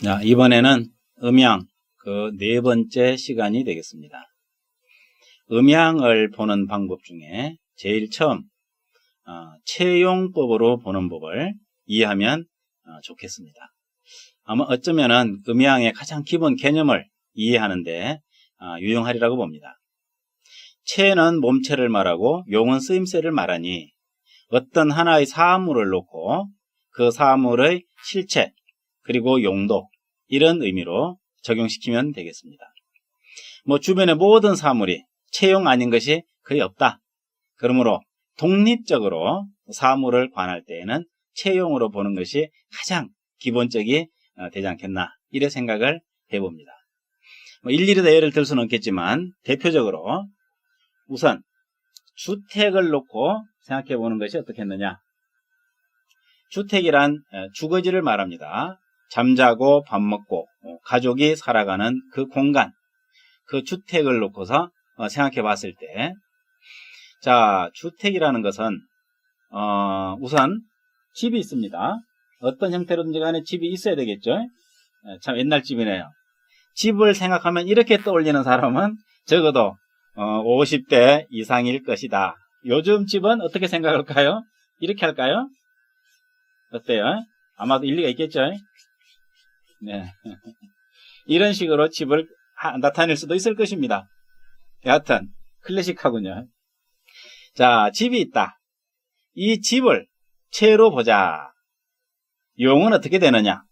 자, 이번에는 음양 그 네 번째 시간이 되겠습니다. 음양을 보는 방법 중에 제일 처음 채용법으로 보는 법을 이해하면 좋겠습니다. 아마 어쩌면은 음양의 가장 기본 개념을 이해하는데 유용하리라고 봅니다. 채는 몸체를 말하고 용은 쓰임새를 말하니 어떤 하나의 사물을 놓고 그 사물의 실체 그리고 용도 이런 의미로 적용시키면 되겠습니다. 주변의 모든 사물이 채용 아닌 것이 거의 없다. 그러므로 독립적으로 사물을 관할 때에는 채용으로 보는 것이 가장 기본적이 되지 않겠나 이래 생각을 해봅니다. 일일이 다 예를 들 수는 없겠지만 대표적으로 우선 주택을 놓고 생각해 보는 것이 어떻겠느냐. 주택이란 주거지를 말합니다. 잠자고 밥 먹고 가족이 살아가는 그 공간, 그 주택을 놓고서 생각해 봤을 때, 자, 주택이라는 것은 우선 집이 있습니다. 어떤 형태로든지 간에 집이 있어야 되겠죠. 참 옛날 집이네요. 집을 생각하면 이렇게 떠올리는 사람은 적어도 50대 이상일 것이다. 요즘 집은 어떻게 생각할까요? 이렇게 할까요? 어때요? 아마도 일리가 있겠죠? 네. 이런 식으로 집을 나타낼 수도 있을 것입니다. 여하튼 클래식하군요. 자, 집이 있다. 이 집을 채로 보자. 용은 어떻게 되느냐?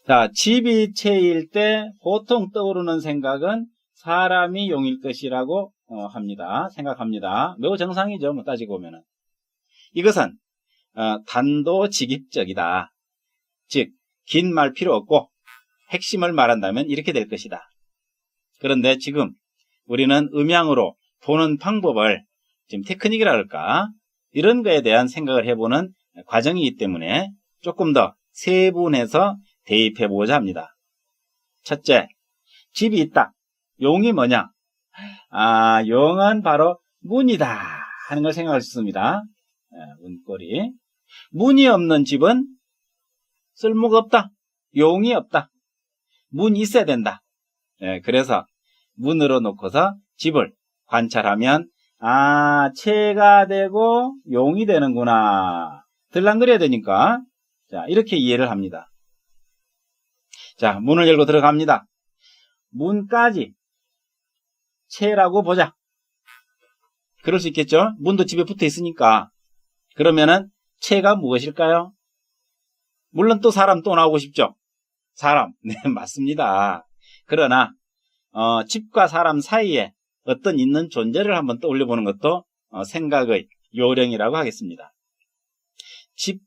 자, 집이 채일 때 보통 떠오르는 생각은 사람이 용일 것이라고 생각합니다. 매우 정상이죠. 따지고 보면은. 이것은 단도직입적이다. 즉, 긴 말 필요 없고 핵심을 말한다면 이렇게 될 것이다. 그런데 지금 우리는 음양으로 보는 방법을 지금 테크닉이라 할까? 이런 거에 대한 생각을 해보는 과정이기 때문에 조금 더 세분해서 대입해보고자 합니다. 첫째, 집이 있다. 용이 뭐냐? 용은 바로 문이다 하는 걸 생각할 수 있습니다. 문고리. 문이 없는 집은 쓸모가 없다. 용이 없다. 문이 있어야 된다. 그래서 문으로 놓고서 집을 관찰하면 채가 되고 용이 되는구나. 들랑거려야 되니까. 자, 이렇게 이해를 합니다. 자, 문을 열고 들어갑니다. 문까지 채라고 보자. 그럴 수 있겠죠? 문도 집에 붙어 있으니까. 그러면은 채가 무엇일까요? 물론 또 사람 또 나오고 싶죠? 사람. 네, 맞습니다. 그러나 집과 사람 사이에 어떤 있는 존재를 한번 떠올려 보는 것도 생각의 요령이라고 하겠습니다. 집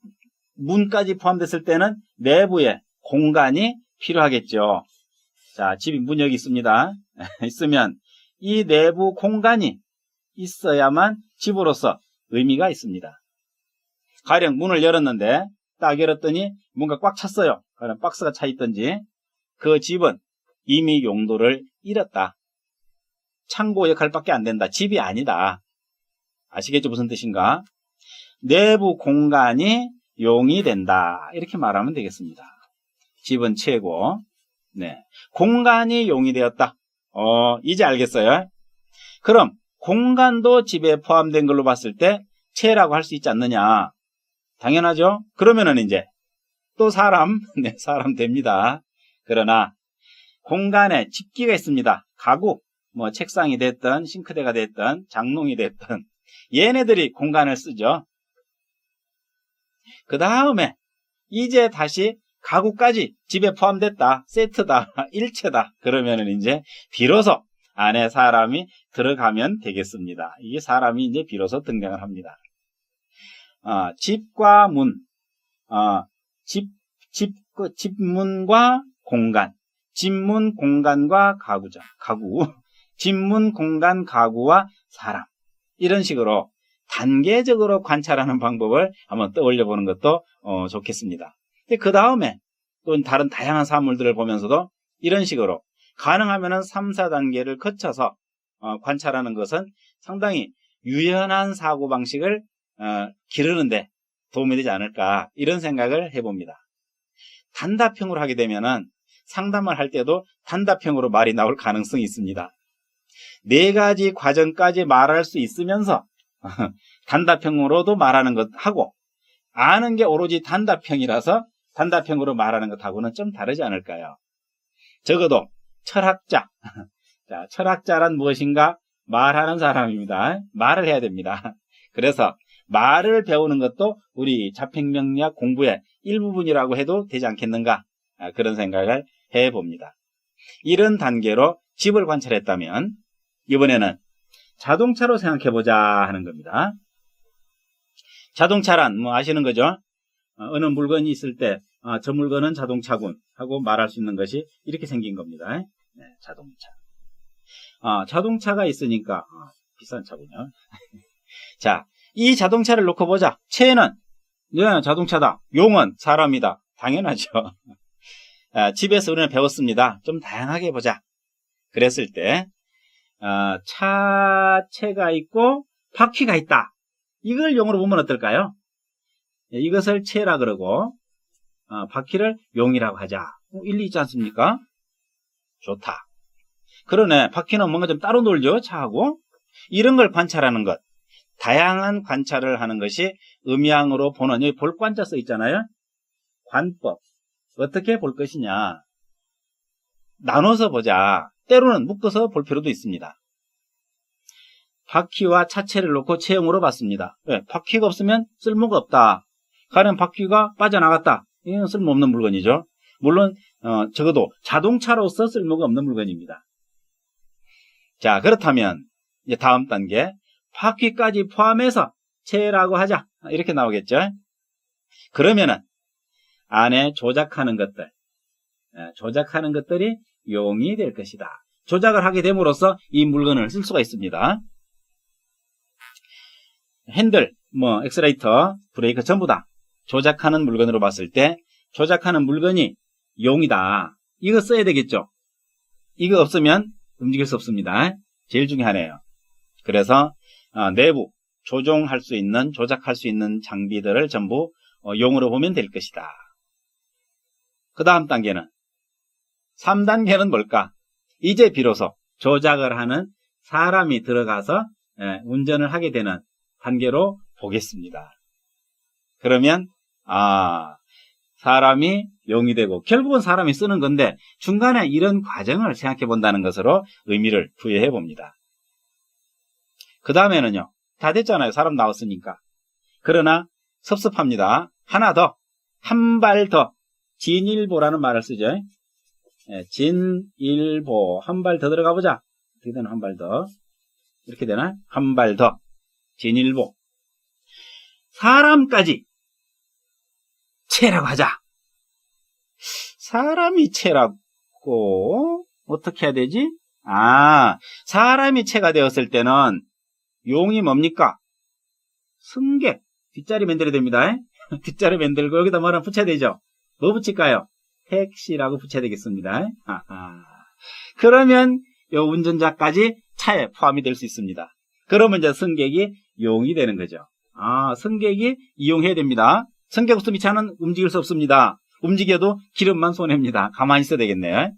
문까지 포함됐을 때는 내부에 공간이 필요하겠죠. 자, 집이 문 여기 있습니다. 있으면 이 내부 공간이 있어야만 집으로서 의미가 있습니다. 가령 문을 열었는데 딱 열었더니 뭔가 꽉 찼어요. 그럼 박스가 차 있든지 그 집은 이미 용도를 잃었다. 창고 역할밖에 안 된다. 집이 아니다. 아시겠죠? 무슨 뜻인가? 내부 공간이 용이 된다. 이렇게 말하면 되겠습니다. 집은 채고, 네. 공간이 용이 되었다. 이제 알겠어요? 그럼 공간도 집에 포함된 걸로 봤을 때 채라고 할 수 있지 않느냐? 당연하죠? 그러면은 이제 또 사람, 네, 사람 됩니다. 그러나 공간에 집기가 있습니다. 가구, 책상이 됐든 싱크대가 됐든 장롱이 됐든 얘네들이 공간을 쓰죠. 그 다음에 이제 다시 가구까지 집에 포함됐다, 세트다, 일체다. 그러면은 이제 비로소 안에 사람이 들어가면 되겠습니다. 이게 사람이 이제 비로소 등장을 합니다. 집과 문, 집문과 공간, 집문 공간과 가구죠. 가구, 집문 공간 가구와 사람. 이런 식으로 단계적으로 관찰하는 방법을 한번 떠올려 보는 것도 좋겠습니다. 그 다음에 또 다른 다양한 사물들을 보면서도 이런 식으로 가능하면은 3, 4단계를 거쳐서 관찰하는 것은 상당히 유연한 사고방식을 기르는데 도움이 되지 않을까 이런 생각을 해봅니다. 단답형으로 하게 되면은 상담을 할 때도 단답형으로 말이 나올 가능성이 있습니다. 4가지 과정까지 말할 수 있으면서 단답형으로도 말하는 것하고 아는 게 오로지 단답형이라서 단답형으로 말하는 것하고는 좀 다르지 않을까요? 적어도 철학자. 자, 철학자란 무엇인가? 말하는 사람입니다. 말을 해야 됩니다. 그래서 말을 배우는 것도 우리 자평명리학 공부의 일부분이라고 해도 되지 않겠는가? 그런 생각을 해봅니다. 이런 단계로 집을 관찰했다면 이번에는 자동차로 생각해보자 하는 겁니다. 자동차란 뭐 아시는 거죠? 어느 물건이 있을 때 저 물건은 자동차군 하고 말할 수 있는 것이 이렇게 생긴 겁니다. 네, 자동차. 자동차가 있으니까 비싼 차군요. 자, 이 자동차를 놓고 보자. 채는 네, 자동차다. 용은 사람이다. 당연하죠. 집에서 우리는 배웠습니다. 좀 다양하게 보자. 그랬을 때 차체가 있고 바퀴가 있다. 이걸 용어로 보면 어떨까요? 이것을 채라 그러고 바퀴를 용이라고 하자. 일리 있지 않습니까? 좋다. 그러네. 바퀴는 뭔가 좀 따로 놀죠. 차하고. 이런 걸 관찰하는 것. 다양한 관찰을 하는 것이 음양으로 보는, 여기 볼 관자 써 있잖아요. 관법. 어떻게 볼 것이냐. 나눠서 보자. 때로는 묶어서 볼 필요도 있습니다. 바퀴와 차체를 놓고 체형으로 봤습니다. 네, 바퀴가 없으면 쓸모가 없다. 가령 바퀴가 빠져나갔다. 이건 쓸모없는 물건이죠. 물론 적어도 자동차로서 쓸모가 없는 물건입니다. 자, 그렇다면 이제 다음 단계 바퀴까지 포함해서 체라고 하자. 이렇게 나오겠죠. 그러면은 안에 조작하는 것들이 용이 될 것이다. 조작을 하게 됨으로써 이 물건을 쓸 수가 있습니다. 핸들, 엑셀레이터, 브레이크 전부 다 조작하는 물건으로 봤을 때 조작하는 물건이 용이다. 이거 써야 되겠죠. 이거 없으면 움직일 수 없습니다. 제일 중요하네요. 그래서 내부 조종할 수 있는, 조작할 수 있는 장비들을 전부 용으로 보면 될 것이다. 그 다음 단계는 3단계는 뭘까? 이제 비로소 조작을 하는 사람이 들어가서 운전을 하게 되는 단계로 보겠습니다. 그러면 사람이 용이 되고 결국은 사람이 쓰는 건데 중간에 이런 과정을 생각해 본다는 것으로 의미를 부여해 봅니다. 그 다음에는요. 다 됐잖아요. 사람 나왔으니까. 그러나 섭섭합니다. 하나 더, 한 발 더, 진일보라는 말을 쓰죠. 진일보, 한 발 더 들어가 보자. 어떻게 되나, 한 발 더. 이렇게 되나? 한 발 더, 진일보. 사람까지 채라고 하자. 사람이 채라고 어떻게 해야 되지? 사람이 채가 되었을 때는 용이 뭡니까? 승객. 뒷자리 만들어야 됩니다. 뒷자리 만들고 여기다 뭐를 붙여야 되죠? 뭐 붙일까요? 택시라고 붙여야 되겠습니다. 그러면 요 운전자까지 차에 포함이 될 수 있습니다. 그러면 이제 승객이 용이 되는 거죠. 승객이 이용해야 됩니다. 승객 없으면 이 차는 움직일 수 없습니다. 움직여도 기름만 손해입니다. 가만히 있어야 되겠네요.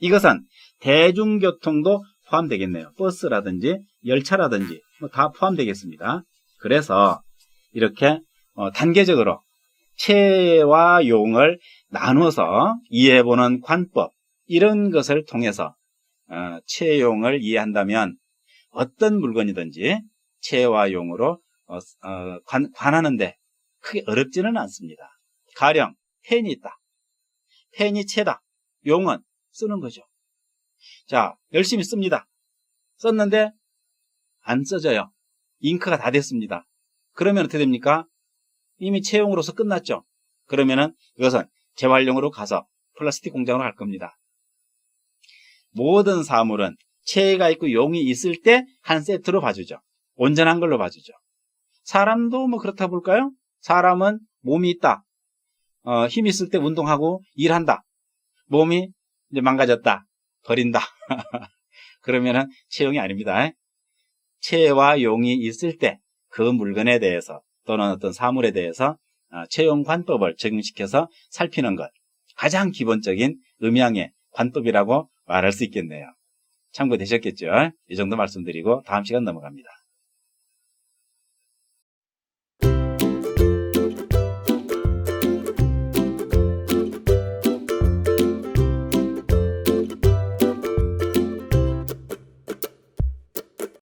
이것은 대중교통도 포함되겠네요. 버스라든지 열차라든지 다 포함되겠습니다. 그래서 이렇게 단계적으로 채와 용을 나누어서 이해해보는 관법, 이런 것을 통해서 채용을 이해한다면 어떤 물건이든지 채와 용으로 관하는데 크게 어렵지는 않습니다. 가령 펜이 있다. 펜이 채다. 용은 쓰는 거죠. 자, 열심히 씁니다. 썼는데 안 써져요. 잉크가 다 됐습니다. 그러면 어떻게 됩니까? 이미 채용으로서 끝났죠. 그러면은 이것은 재활용으로 가서 플라스틱 공장으로 갈 겁니다. 모든 사물은 채가 있고 용이 있을 때 한 세트로 봐주죠. 온전한 걸로 봐주죠. 사람도 그렇다 볼까요? 사람은 몸이 있다. 힘 있을 때 운동하고 일한다. 몸이 이제 망가졌다. 버린다. 그러면은 채용이 아닙니다. 채와 용이 있을 때 그 물건에 대해서 또는 어떤 사물에 대해서 채용 관법을 적용시켜서 살피는 것. 가장 기본적인 음양의 관법이라고 말할 수 있겠네요. 참고되셨겠죠? 이 정도 말씀드리고 다음 시간 넘어갑니다.